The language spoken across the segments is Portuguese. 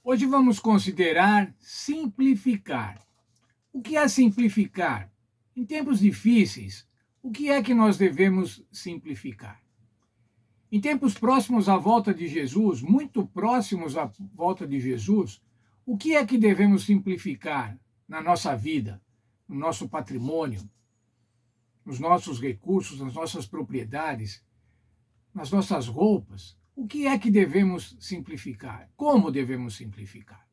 Hoje vamos considerar simplificar. O que é simplificar? Em tempos difíceis, o que é que nós devemos simplificar? Em tempos próximos à volta de Jesus, muito próximos à volta de Jesus, o que é que devemos simplificar na nossa vida, no nosso patrimônio, nos nossos recursos, nas nossas propriedades, nas nossas roupas? O que é que devemos simplificar? Como devemos simplificar?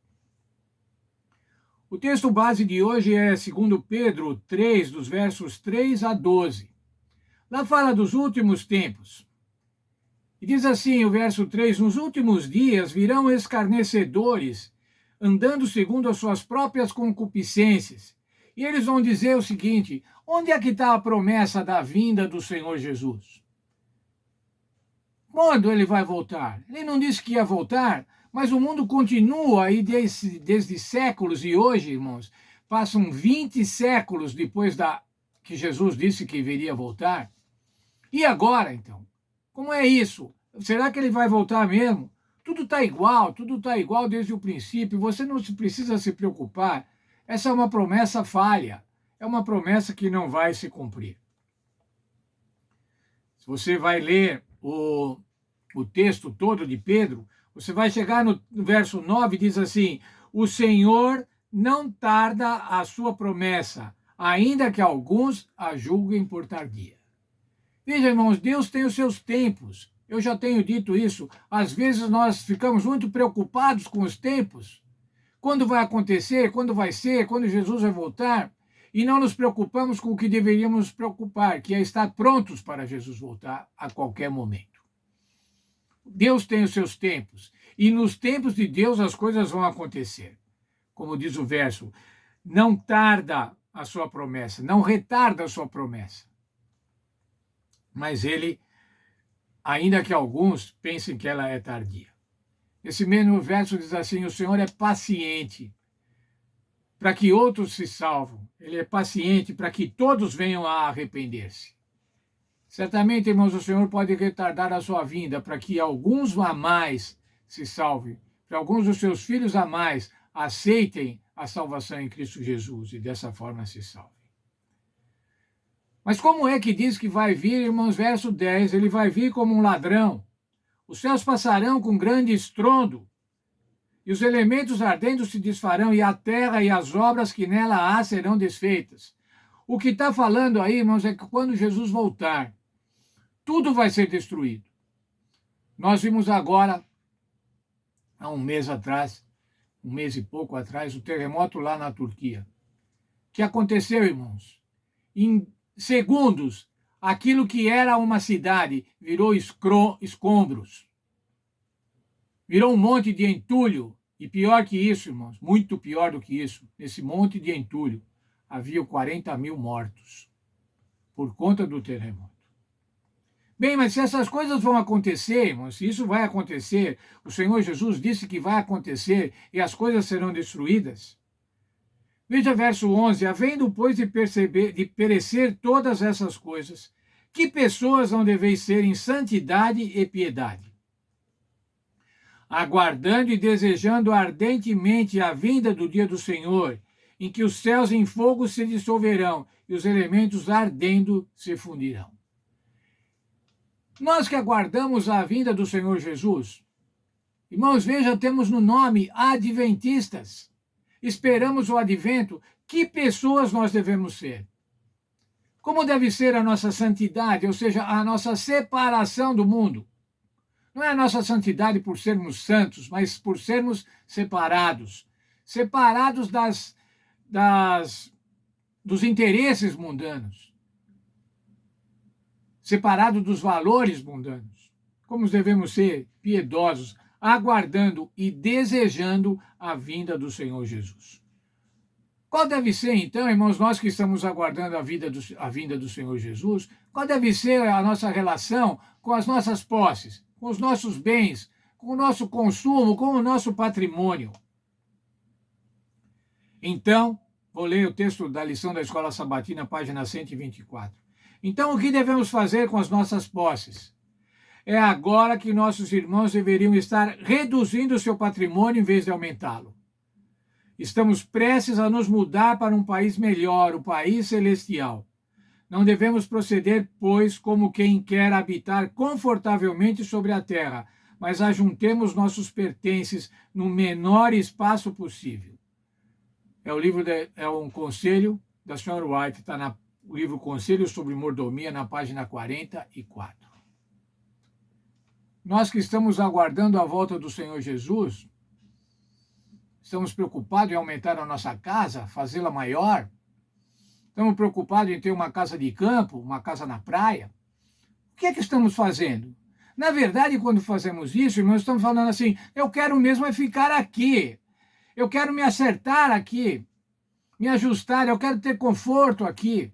O texto base de hoje é 2 Pedro 3, dos versos 3 a 12. Lá fala dos últimos tempos. E diz assim o verso 3: nos últimos dias virão escarnecedores, andando segundo as suas próprias concupiscências. E eles vão dizer o seguinte: onde é que está a promessa da vinda do Senhor Jesus? Quando ele vai voltar? Ele não disse que ia voltar, mas o mundo continua aí desde séculos, e hoje, irmãos, passam 20 séculos depois que Jesus disse que viria voltar. E agora, então? Como é isso? Será que ele vai voltar mesmo? Tudo está igual desde o princípio, você não precisa se preocupar. Essa é uma promessa falha, é uma promessa que não vai se cumprir. Se você vai ler o texto todo de Pedro, você vai chegar no verso 9 e diz assim: o Senhor não tarda a sua promessa, ainda que alguns a julguem por tardia. Veja, irmãos, Deus tem os seus tempos. Eu já tenho dito isso. Às vezes nós ficamos muito preocupados com os tempos. Quando vai acontecer, quando vai ser, quando Jesus vai voltar, e não nos preocupamos com o que deveríamos nos preocupar, que é estar prontos para Jesus voltar a qualquer momento. Deus tem os seus tempos, e nos tempos de Deus as coisas vão acontecer. Como diz o verso, não tarda a sua promessa, não retarda a sua promessa. Mas ele, ainda que alguns pensem que ela é tardia. Esse mesmo verso diz assim: o Senhor é paciente para que outros se salvam. Ele é paciente para que todos venham a arrepender-se. Certamente, irmãos, o Senhor pode retardar a sua vinda para que alguns a mais se salvem, para alguns dos seus filhos a mais aceitem a salvação em Cristo Jesus e dessa forma se salvem. Mas como é que diz que vai vir, irmãos? Verso 10, ele vai vir como um ladrão. Os céus passarão com grande estrondo, e os elementos ardendo se desfarão, e a terra e as obras que nela há serão desfeitas. O que está falando aí, irmãos, é que quando Jesus voltar, tudo vai ser destruído. Nós vimos agora, há um mês atrás, um mês e pouco atrás, o terremoto lá na Turquia. O que aconteceu, irmãos? Em segundos, aquilo que era uma cidade virou escombros. Virou um monte de entulho. E pior que isso, irmãos, muito pior do que isso, nesse monte de entulho, havia 40 mil mortos por conta do terremoto. Bem, mas se essas coisas vão acontecer, irmãos, se isso vai acontecer, o Senhor Jesus disse que vai acontecer e as coisas serão destruídas. Veja verso 11: havendo, pois, de perecer todas essas coisas, que pessoas não deveis ser em santidade e piedade, aguardando e desejando ardentemente a vinda do dia do Senhor, em que os céus em fogo se dissolverão e os elementos ardendo se fundirão. Nós que aguardamos a vinda do Senhor Jesus, irmãos, veja, temos no nome adventistas. Esperamos o advento. Que pessoas nós devemos ser? Como deve ser a nossa santidade, ou seja, a nossa separação do mundo? Não é a nossa santidade por sermos santos, mas por sermos separados. Separados dos interesses mundanos. Separados dos valores mundanos. Como devemos ser piedosos, aguardando e desejando a vinda do Senhor Jesus. Qual deve ser, então, irmãos, nós que estamos aguardando a vinda do Senhor Jesus, qual deve ser a nossa relação com as nossas posses, com os nossos bens, com o nosso consumo, com o nosso patrimônio? Então, vou ler o texto da lição da Escola Sabatina, página 124. Então, o que devemos fazer com as nossas posses? é agora que nossos irmãos deveriam estar reduzindo o seu patrimônio em vez de aumentá-lo. Estamos prestes a nos mudar para um país melhor, o país celestial. Não devemos proceder, pois, como quem quer habitar confortavelmente sobre a terra, mas ajuntemos nossos pertences no menor espaço possível. É um conselho da Sra. White, está no livro Conselhos sobre Mordomia, na página 44. Nós que estamos aguardando a volta do Senhor Jesus, estamos preocupados em aumentar a nossa casa, fazê-la maior. Estamos preocupados em ter uma casa de campo, uma casa na praia. O que é que estamos fazendo? Na verdade, quando fazemos isso, irmãos, estamos falando assim, eu quero mesmo é ficar aqui. Eu quero me acertar aqui, me ajustar, eu quero ter conforto aqui.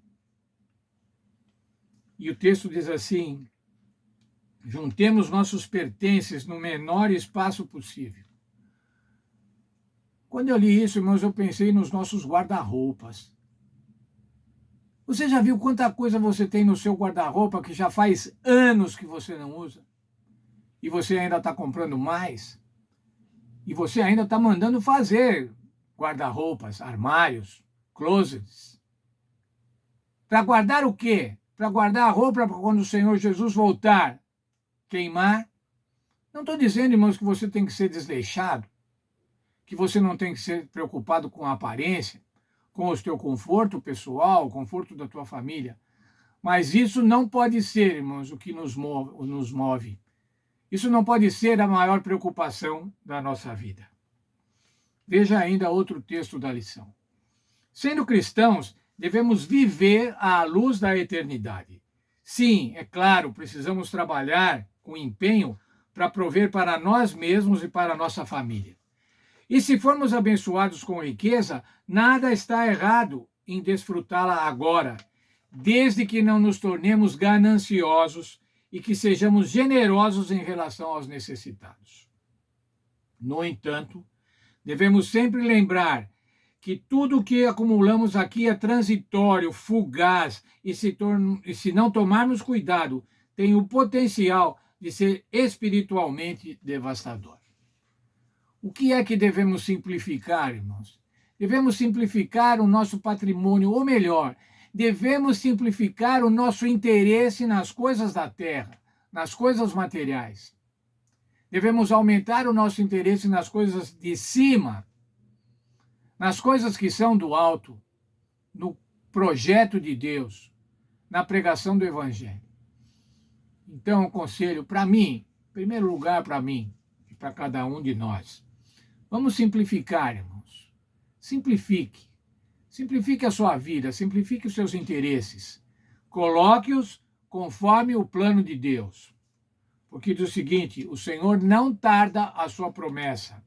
E o texto diz assim, juntemos nossos pertences no menor espaço possível. Quando eu li isso, irmãos, eu pensei nos nossos guarda-roupas. Você já viu quanta coisa você tem no seu guarda-roupa que já faz anos que você não usa? E você ainda está comprando mais? E você ainda está mandando fazer guarda-roupas, armários, closets. Para guardar o quê? Para guardar a roupa para quando o Senhor Jesus voltar, queimar? Não estou dizendo, irmãos, que você tem que ser desleixado, que você não tem que ser preocupado com a aparência, com o teu conforto pessoal, o conforto da tua família. Mas isso não pode ser, irmãos, o que nos move. Isso não pode ser a maior preocupação da nossa vida. Veja ainda outro texto da lição. Sendo cristãos, devemos viver à luz da eternidade. Sim, é claro, precisamos trabalhar com empenho para prover para nós mesmos e para a nossa família. E se formos abençoados com riqueza, nada está errado em desfrutá-la agora, desde que não nos tornemos gananciosos e que sejamos generosos em relação aos necessitados. No entanto, devemos sempre lembrar que tudo o que acumulamos aqui é transitório, fugaz, e se não tomarmos cuidado, tem o potencial de ser espiritualmente devastador. O que é que devemos simplificar, irmãos? Devemos simplificar o nosso patrimônio, ou melhor, devemos simplificar o nosso interesse nas coisas da terra, nas coisas materiais. Devemos aumentar o nosso interesse nas coisas de cima, nas coisas que são do alto, no projeto de Deus, na pregação do Evangelho. Então, o conselho para mim, em primeiro lugar para mim e para cada um de nós, vamos simplificar, irmãos. Simplifique. Simplifique a sua vida, simplifique os seus interesses. Coloque-os conforme o plano de Deus. Porque diz o seguinte, o Senhor não tarda a sua promessa,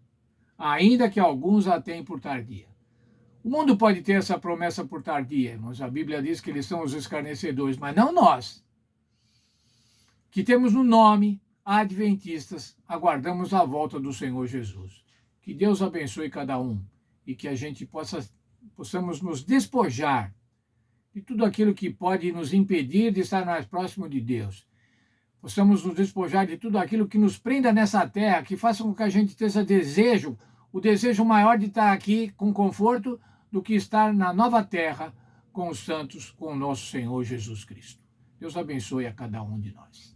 ainda que alguns a tenham por tardia. O mundo pode ter essa promessa por tardia, irmãos. A Bíblia diz que eles são os escarnecedores, mas não nós. Que temos no nome adventistas, aguardamos a volta do Senhor Jesus. Que Deus abençoe cada um e que a gente possamos nos despojar de tudo aquilo que pode nos impedir de estar mais próximo de Deus. Possamos nos despojar de tudo aquilo que nos prenda nessa terra, que faça com que a gente tenha desejo, o desejo maior de estar aqui com conforto do que estar na nova terra com os santos, com o nosso Senhor Jesus Cristo. Deus abençoe a cada um de nós.